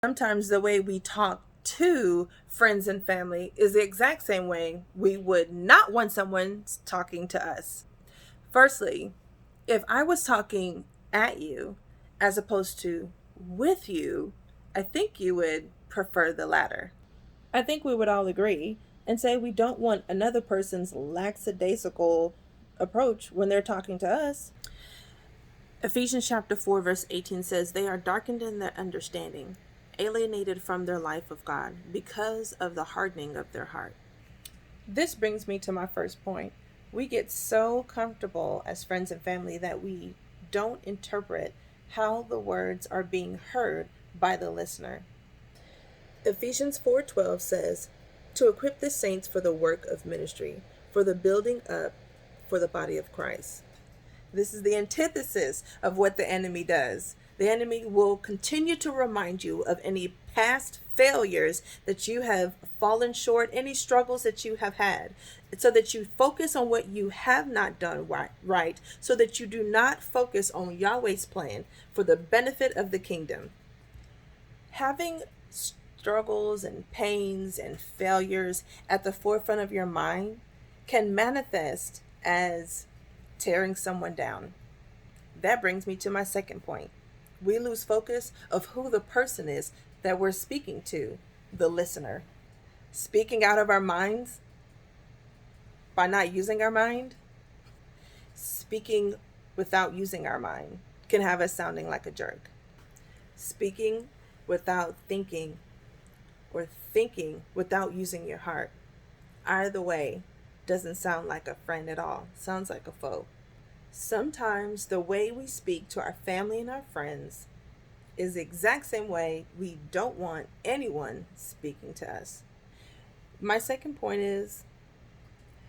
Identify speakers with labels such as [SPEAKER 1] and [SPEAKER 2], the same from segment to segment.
[SPEAKER 1] Sometimes the way we talk to friends and family is the exact same way we would not want someone talking to us. Firstly, if I was talking at you as opposed to with you, I think you would prefer the latter. I think we would all agree and say we don't want another person's lackadaisical approach when they're talking to us. Ephesians chapter 4 verse 18 says, "They are darkened in their understanding, alienated from their life of God because of the hardening of their heart." This brings me to my first point. We get so comfortable as friends and family that we don't interpret how the words are being heard by the listener. Ephesians 4:12 says, "To equip the saints for the work of ministry, for the building up for the body of Christ." This is the antithesis of what the enemy does. The enemy will continue to remind you of any past failures that you have fallen short, any struggles that you have had, so that you focus on what you have not done right, so that you do not focus on Yahweh's plan for the benefit of the kingdom. Having struggles and pains and failures at the forefront of your mind can manifest as tearing someone down. That brings me to my second point. We lose focus of who the person is that we're speaking to, the listener. Speaking out of our minds by not using our mind, speaking without using our mind can have us sounding like a jerk. Speaking without thinking or thinking without using your heart, either way, doesn't sound like a friend at all. Sounds like a foe. Sometimes the way we speak to our family and our friends is the exact same way we don't want anyone speaking to us. My second point is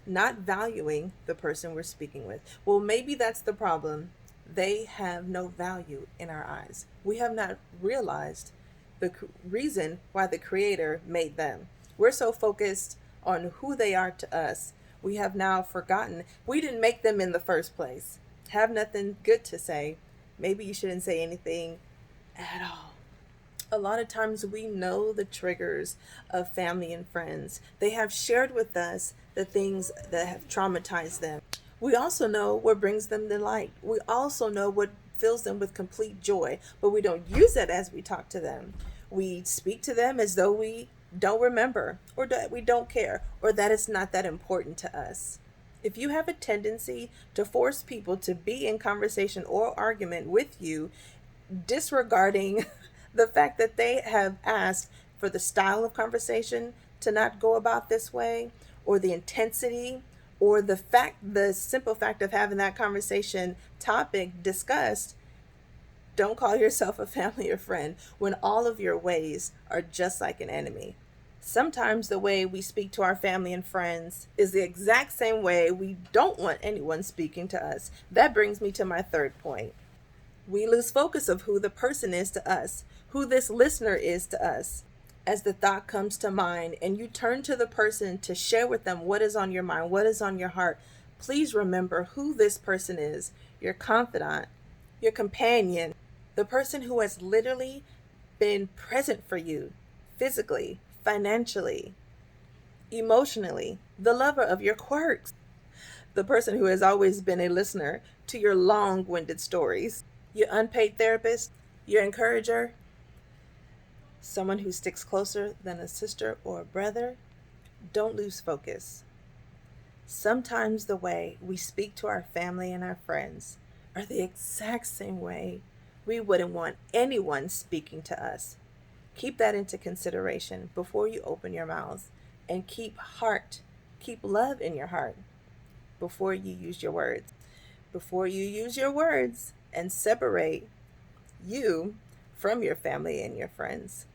[SPEAKER 1] not valuing the person we're speaking with. Well, maybe that's the problem. They have no value in our eyes. We have not realized the reason why the Creator made them. We're so focused on who they are to us, we have now forgotten we didn't make them in the first place. Have nothing good to say. Maybe you shouldn't say anything at all. A lot of times we know the triggers of family and friends. They have shared with us the things that have traumatized them. We also know what brings them delight. We also know what fills them with complete joy, but we don't use it as we talk to them. We speak to them as though we don't remember, or that we don't care, or that it's not that important to us. If you have a tendency to force people to be in conversation or argument with you, disregarding the fact that they have asked for the style of conversation to not go about this way, or the intensity, or the simple fact of having that conversation topic discussed, don't call yourself a family or friend when all of your ways are just like an enemy. Sometimes the way we speak to our family and friends is the exact same way we don't want anyone speaking to us. That brings me to my third point. We lose focus of who the person is to us, who this listener is to us. As the thought comes to mind and you turn to the person to share with them what is on your mind, what is on your heart, please remember who this person is: your confidant, your companion, the person who has literally been present for you physically, financially, emotionally, the lover of your quirks, the person who has always been a listener to your long-winded stories, your unpaid therapist, your encourager, someone who sticks closer than a sister or a brother. Don't lose focus. Sometimes the way we speak to our family and our friends are the exact same way we wouldn't want anyone speaking to us. Keep that into consideration before you open your mouth, and keep love in your heart before you use your words. Before you use your words and separate you from your family and your friends.